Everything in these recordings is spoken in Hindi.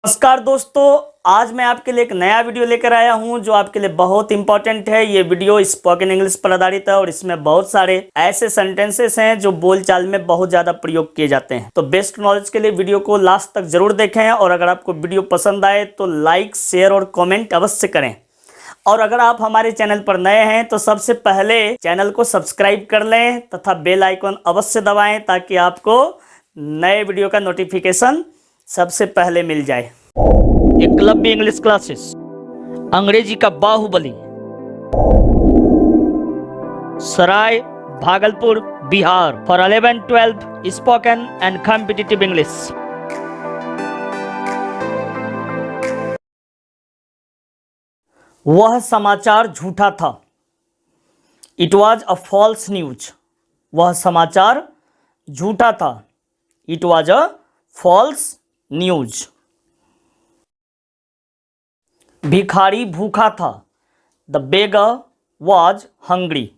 नमस्कार दोस्तों, आज मैं आपके लिए एक नया वीडियो लेकर आया हूं जो आपके लिए बहुत इंपॉर्टेंट है। ये वीडियो स्पोकन इंग्लिश पर आधारित है और इसमें बहुत सारे ऐसे सेंटेंसेस हैं जो बोलचाल में बहुत ज़्यादा प्रयोग किए जाते हैं। तो बेस्ट नॉलेज के लिए वीडियो को लास्ट तक जरूर देखें और अगर आपको वीडियो पसंद आए तो लाइक, शेयर और कॉमेंट अवश्य करें। और अगर आप हमारे चैनल पर नए हैं तो सबसे पहले चैनल को सब्सक्राइब कर लें तथा बेल आइकन अवश्य दबाएं ताकि आपको नए वीडियो का नोटिफिकेशन सबसे पहले मिल जाए। एकलव्य इंग्लिश क्लासेस, अंग्रेजी का Baahubali, Sarai, Bhagalpur, Bihar, for 11-12 spoken and competitive English. वह समाचार झूठा था। It was a false news. वह समाचार झूठा था। It was a false news. भिखारी भूखा था। The beggar was hungry.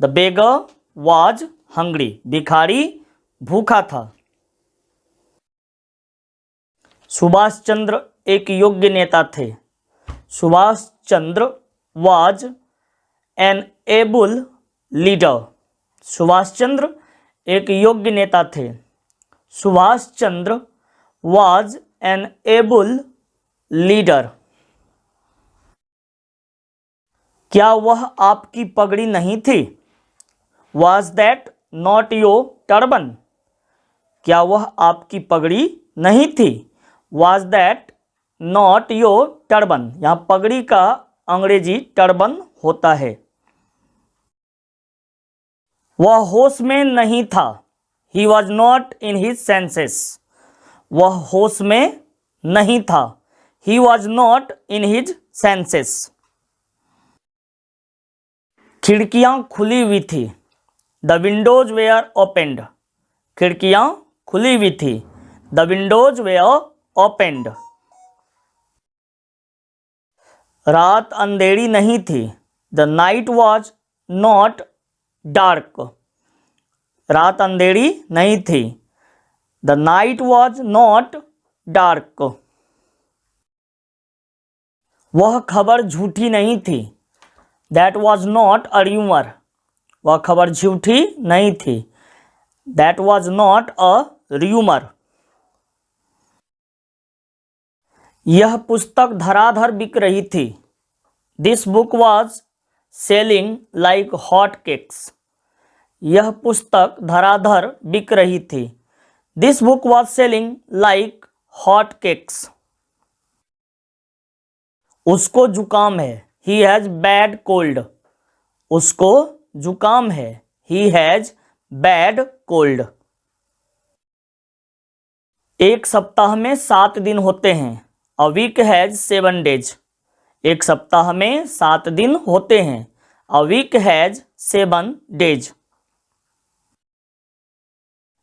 The beggar was hungry. भिखारी भूखा था। सुभाष चंद्र एक योग्य नेता थे। Subhash Chandra was an able leader. Subhash Chandra एक योग्य नेता थे। Subhash Chandra was an able leader. क्या वह आपकी पगड़ी नहीं थी? Was that not your turban? क्या वह आपकी पगड़ी नहीं थी? Was that not your turban? यहाँ पगड़ी का अंग्रेजी टर्बन होता है। वह होश में नहीं था। He was not in his senses. वह होश में नहीं था। He was not in his senses. खिड़कियां खुली हुई थी। The windows were opened. खिड़कियां खुली हुई थी। The windows were opened. रात अंधेरी नहीं थी। The night was not dark. रात अंधेरी नहीं थी। The night was not dark. वह खबर झूठी नहीं थी। That was not a rumour. वह खबर झूठी नहीं थी। That was not a rumour. यह पुस्तक धड़ाधड़ बिक रही थी। This book was selling like hot cakes. यह पुस्तक धड़ाधड़ बिक रही थी। This book was selling like hot cakes. उसको जुकाम है। He has bad cold. उसको जुकाम है। He has bad cold. एक सप्ताह में 7 दिन होते हैं। A week has 7 days. एक सप्ताह में 7 दिन होते हैं। A week has 7 days.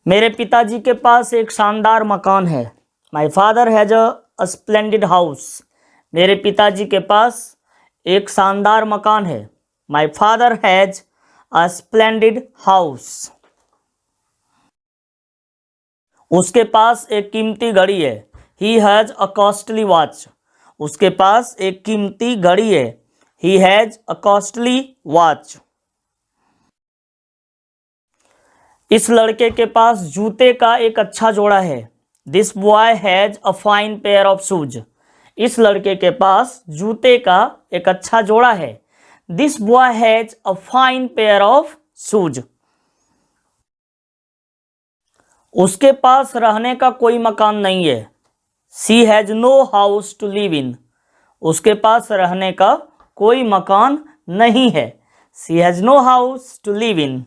मेरे पिताजी के पास एक शानदार मकान है। My father has a splendid house. मेरे पिताजी के पास एक शानदार मकान है। My father has a splendid house. उसके पास एक कीमती घड़ी है। He has a costly watch. उसके पास एक कीमती घड़ी है। He has a costly watch. इस लड़के के पास जूते का एक अच्छा जोड़ा है। This boy has a fine pair of shoes. इस लड़के के पास जूते का एक अच्छा जोड़ा है। This boy has a fine pair of shoes. उसके पास रहने का कोई मकान नहीं है। She has no house to live in. उसके पास रहने का कोई मकान नहीं है। She has no house to live in.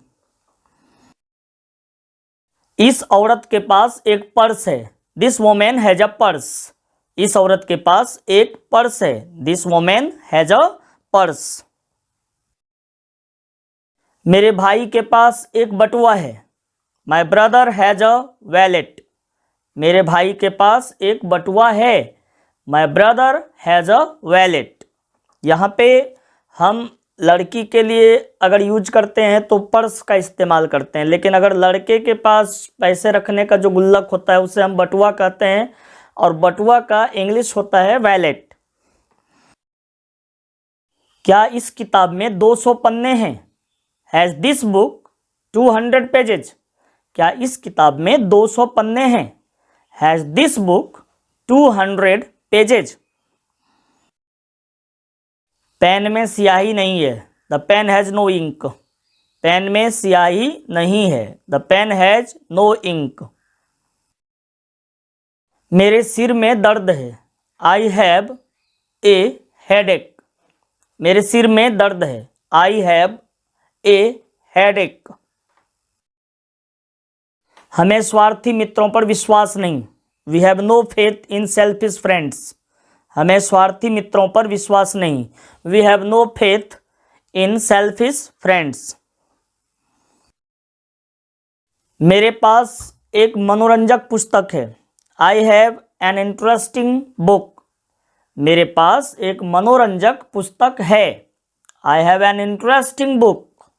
इस औरत के पास एक पर्स है। This women has a purse. इस औरत के पास एक पर्स है। This women has a purse. मेरे भाई के पास एक बटुआ है। My brother has a wallet. मेरे भाई के पास एक बटुआ है। My brother has a wallet. यहाँ पे हम लड़की के लिए अगर यूज करते हैं तो पर्स का इस्तेमाल करते हैं, लेकिन अगर लड़के के पास पैसे रखने का जो गुल्लक होता है उसे हम बटुआ कहते हैं। और बटुआ का इंग्लिश होता है वैलेट। क्या इस किताब में 200 पन्ने हैं? Has this book 200 pages? क्या इस किताब में 200 पन्ने हैं? Has this book 200 pages? Pen में स्याही नहीं है। The pen has no ink. Pen में स्याही नहीं है। The pen has no ink. मेरे सिर में दर्द है। I have a headache. मेरे सिर में दर्द है। I have a headache. हमें स्वार्थी मित्रों पर विश्वास नहीं। We have no faith in selfish friends. हमें स्वार्थी मित्रों पर विश्वास नहीं। We have no faith in selfish friends. मेरे पास एक मनोरंजक पुस्तक है। I have an interesting book. मेरे पास एक मनोरंजक पुस्तक है। I have an interesting book.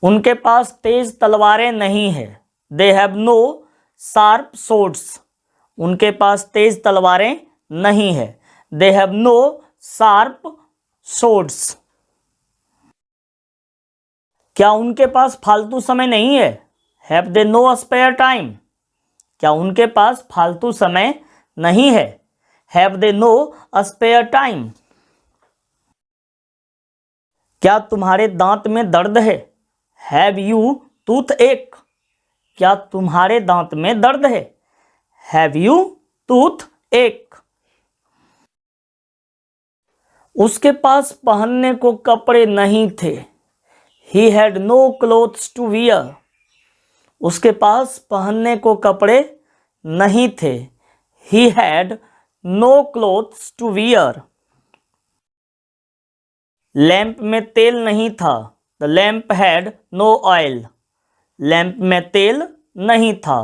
उनके पास तेज तलवारें नहीं है। They have no sharp swords. उनके पास तेज तलवारें नहीं है। They have no sharp swords. क्या उनके पास फालतू समय नहीं है? Have they no spare time? क्या उनके पास फालतू समय नहीं है? Have they no spare time? क्या तुम्हारे दांत में दर्द है? हैव यू टूथ एक? क्या तुम्हारे दांत में दर्द है? हैव यू टूथ एक? उसके पास पहनने को कपड़े नहीं थे। He had no clothes to wear. उसके पास पहनने को कपड़े नहीं थे। He had no clothes to wear. Lamp में तेल नहीं था। The lamp had no oil. Lamp में तेल नहीं था।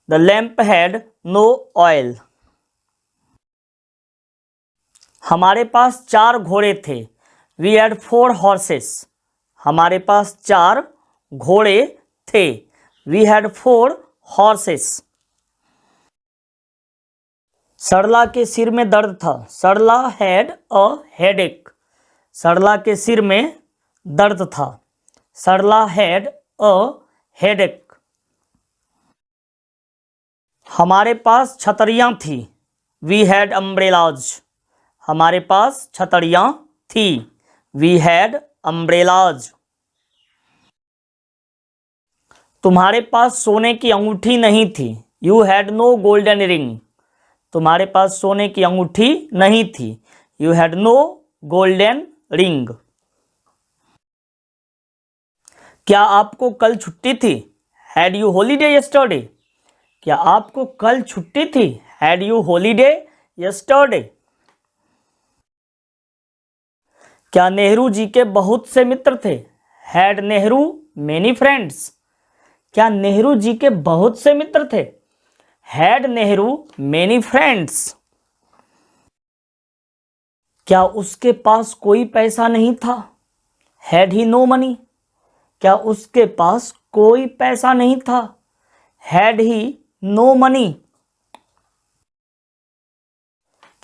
The lamp had no oil. हमारे पास 4 घोड़े थे। We had 4 horses. हमारे पास 4 घोड़े थे। We had 4 horses. सरला के सिर में दर्द था। सरला had a headache. सरला के सिर में दर्द था। सरला had a headache. हमारे पास छतरियां थी। We had umbrellas. हमारे पास छतरियां थी। We had umbrellas. तुम्हारे पास सोने की अंगूठी नहीं थी। You had no golden ring. तुम्हारे पास सोने की अंगूठी नहीं थी। You had no golden ring. क्या आपको कल छुट्टी थी? Had you holiday yesterday? क्या आपको कल छुट्टी थी? Had you holiday yesterday? क्या नेहरू जी के बहुत से मित्र थे? Had Nehru many friends? क्या नेहरू जी के बहुत से मित्र थे? Had Nehru many friends? क्या उसके पास कोई पैसा नहीं था? Had he no money? क्या उसके पास कोई पैसा नहीं था? Had he no money?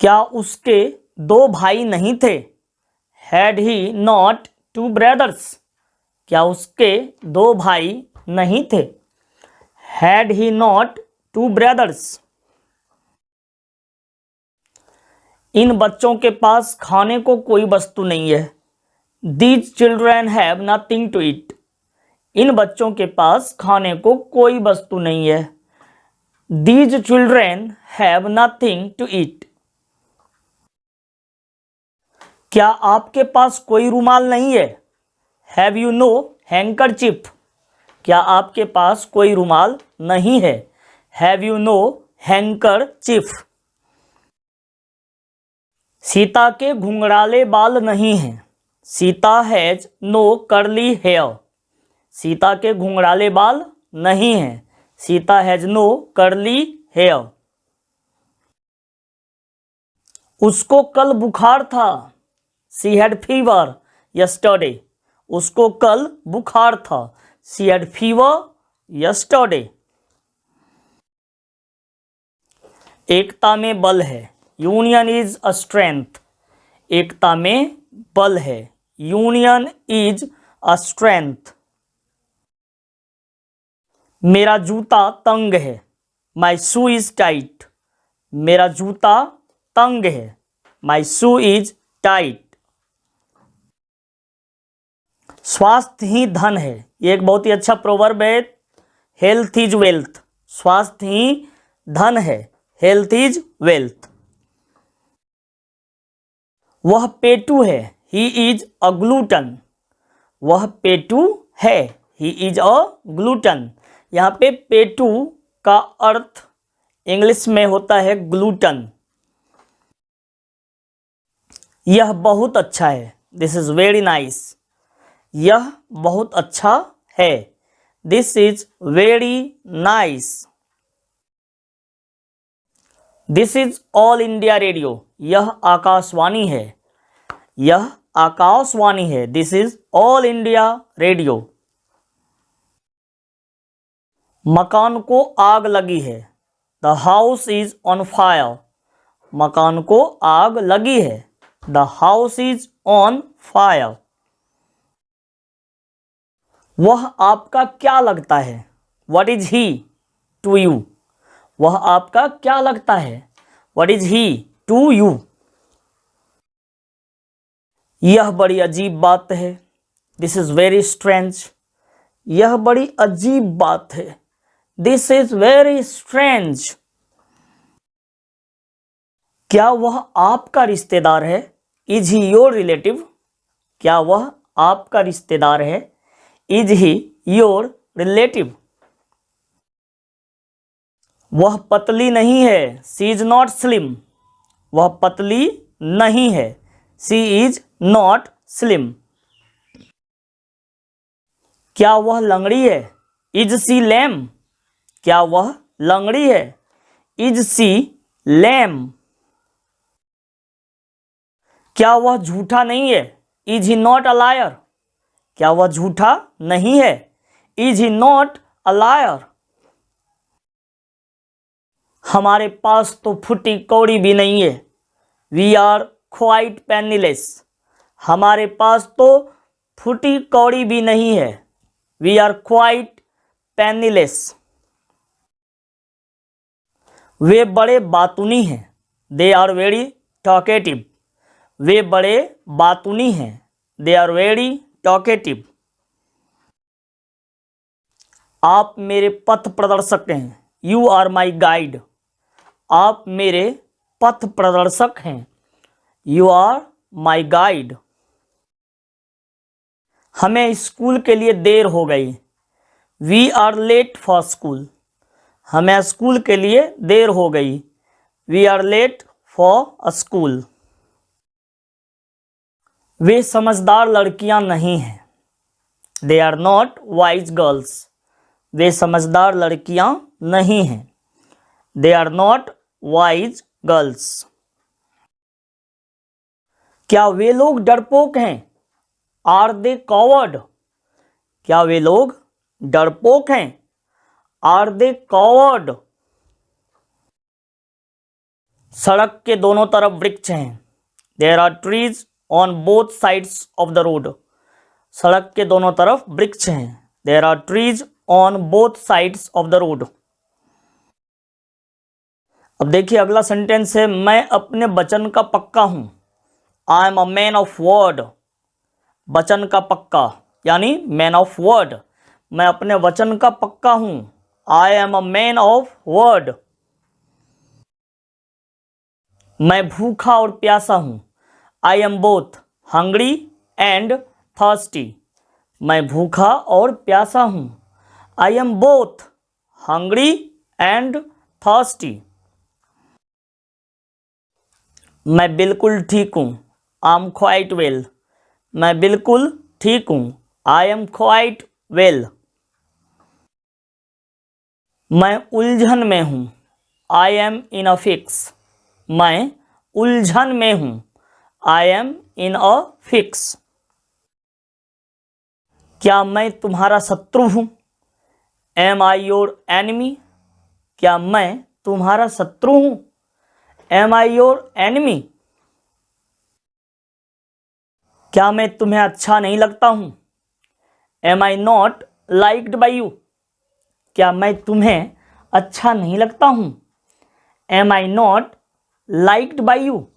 क्या उसके 2 भाई नहीं थे? Had he not 2 brothers? क्या उसके 2 भाई नहीं थे? Had he not 2 brothers? इन बच्चों के पास खाने को कोई वस्तु नहीं है। These children have nothing to eat. इन बच्चों के पास खाने को कोई वस्तु नहीं है। These children have nothing to eat. क्या आपके पास कोई रुमाल नहीं है? Have you no handkerchief? क्या आपके पास कोई रुमाल नहीं है? Have you no handkerchief? Sita के घुंघराले बाल नहीं हैं। Sita has no curly hair. Sita के घुंघराले बाल नहीं हैं। Sita has no curly hair. उसको कल बुखार था। She had fever yesterday. उसको कल बुखार था। She had fever yesterday. एकता में बल है, यूनियन इज अ स्ट्रेंथ। एकता में बल है, यूनियन इज अ स्ट्रेंथ। मेरा जूता तंग है, माई शू इज टाइट। मेरा जूता तंग है, माई शू इज टाइट। स्वास्थ्य ही धन है, ये एक बहुत ही अच्छा प्रोवर्ब है। Health is wealth. स्वास्थ्य ही धन है, हेल्थ इज वेल्थ। वह पेटू है, ही इज अ ग्लूटन। वह पेटू है, ही इज अ ग्लूटन। यहाँ पे पेटू का अर्थ इंग्लिश में होता है ग्लूटन। यह बहुत अच्छा है, दिस इज वेरी नाइस। यह बहुत अच्छा है, this is very nice. This is all India radio. यह आकाशवाणी है, यह आकाशवाणी है, this is all India radio. मकान को आग लगी है, the house is on fire. मकान को आग लगी है, the house is on fire. वह आपका क्या लगता है, what is he to you. वह आपका क्या लगता है, what is he to you. यह बड़ी अजीब बात है, दिस इज वेरी स्ट्रेंज। यह बड़ी अजीब बात है, दिस इज वेरी स्ट्रेंज। क्या वह आपका रिश्तेदार है, इज ही योर रिलेटिव। क्या वह आपका रिश्तेदार है, इज ही योर रिलेटिव। वह पतली नहीं है, सी इज नॉट स्लिम। वह पतली नहीं है, सी इज नॉट स्लिम। क्या वह लंगड़ी है, इज सी लैम। क्या वह लंगड़ी है, इज सी लैम। क्या वह झूठा नहीं है, is he not a liar. क्या वह झूठा नहीं है, is he not a liar. हमारे पास तो फुटी कौड़ी भी नहीं है, वी आर क्वाइट पेनीलेस। हमारे पास तो फुटी कौड़ी भी नहीं है, वी आर क्वाइट पेनीलेस। वे बड़े बातूनी हैं, दे आर वेरी टॉकेटिव। वे बड़े बातूनी हैं, दे आर वेरी टॉकेटिव। आप मेरे पथ प्रदर्शक हैं, यू आर माई गाइड। आप मेरे पथ प्रदर्शक हैं, यू आर माई गाइड। हमें स्कूल के लिए देर हो गई, we are late for school. हमें स्कूल के लिए देर हो गई, we are late for a school. वे समझदार लड़कियां नहीं हैं, they are not wise girls. वे समझदार लड़कियां नहीं हैं, they are not wise girls. क्या वे लोग डरपोक हैं, आर दे कॉवर्ड। क्या वे लोग डरपोक हैं, आर दे कॉवर्ड। सड़क के दोनों तरफ वृक्ष हैं, there are trees on both sides of the road. सड़क के दोनों तरफ वृक्ष हैं, there are trees on both sides of the road. अब देखिए अगला सेंटेंस है, मैं अपने वचन का पक्का हूं, I am a man of word. वचन का पक्का यानी मैन ऑफ वर्ड। मैं अपने वचन का पक्का हूं, I am a man of word. मैं भूखा और प्यासा हूं, I am both hungry and thirsty. मैं भूखा और प्यासा हूं, I am both hungry and thirsty. मैं बिल्कुल ठीक हूँ, आई एम क्वाइट वेल। मैं बिल्कुल ठीक हूँ, आई एम क्वाइट वेल। मैं उलझन में हूँ, I am in a fix. मैं उलझन में हूँ, I am in a fix. क्या मैं तुम्हारा शत्रु हूँ, एम आई योर एनिमी। क्या मैं तुम्हारा शत्रु हूँ, एम आई योर एनिमी? क्या मैं तुम्हें अच्छा नहीं लगता हूं? Am I not liked by you? क्या मैं तुम्हें अच्छा नहीं लगता हूं? Am I not liked by you?